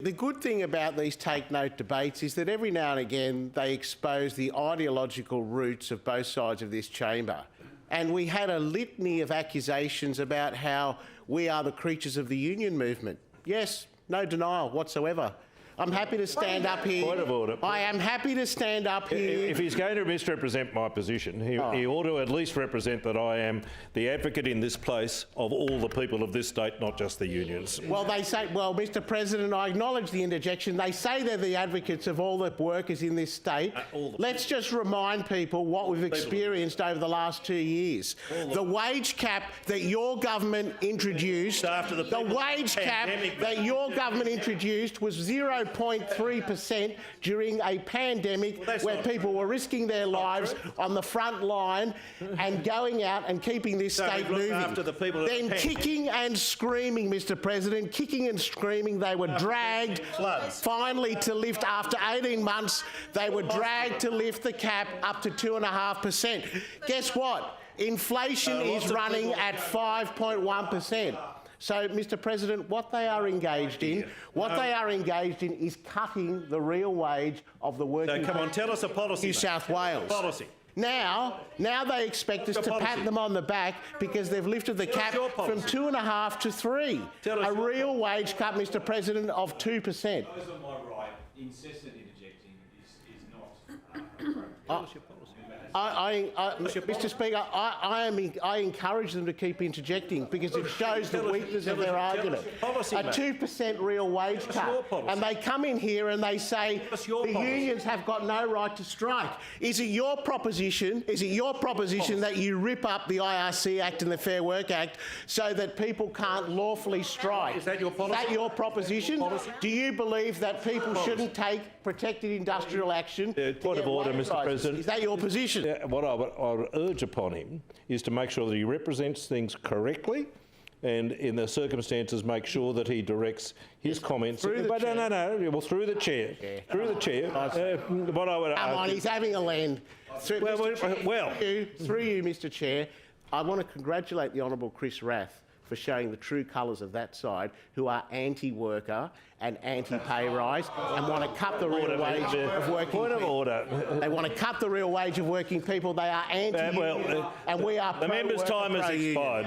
The good thing about these take-note debates is that every now and again they expose the ideological roots of both sides of this chamber. And we had a litany of accusations about how we are the creatures of the union movement. Yes, no denial whatsoever. I'm happy to stand up here. Point of order. I am happy to stand up here. If he's going to misrepresent my position, he ought to at least represent that I am the advocate in this place of all the people of this state, not just the unions. Well, they say, well, Mr. President, I acknowledge the interjection. They say they're the advocates of all the workers in this state. Let's just remind people what we've experienced over the last 2 years. The wage cap that your government introduced, the wage cap that your government introduced was 0.3% during a pandemic where people were risking their lives on the front line and going out and keeping this state moving. Then kicking and screaming, Mr. President, kicking and screaming, they were dragged finally to lift, after 18 months, they were dragged to lift the cap up to 2.5%. Guess what? Inflation is running at 5.1%. So, Mr. President, what they are engaged in, is cutting the real wage of the working. So come on, tell us a policy. New South Wales. Policy. Now they expect us to pat them on the back because they've lifted the cap from 2.5 to 3. A real wage cut, Mr. President, of 2%. Those on my right, incessant interjecting is not appropriate. Mr. Speaker, I encourage them to keep interjecting because it shows the weakness of their argument. A 2% real wage cut, and they come in here and they say the unions have got no right to strike. Is it your proposition? That you rip up the IRC Act and the Fair Work Act so that people can't lawfully strike? Is that your policy? Is that your proposition? Do you believe that people shouldn't take protected industrial action? Point of order, Mr. President. Is that your position? What I would urge upon him is to make sure that he represents things correctly and, in the circumstances, make sure that he directs his comments. Through the chair. Well, through the chair. Yeah. Through the chair. What I would Come on, he's having a land. Through you, Mr. Chair, I want to congratulate the Honourable Chris Rath for showing the true colours of that side, who are anti-worker and anti-pay rise and want to cut the real wage of working people. Point of order. They want to cut the real wage of working people. They are anti-union and we are pro-worker, the member's time has pro-union. expired.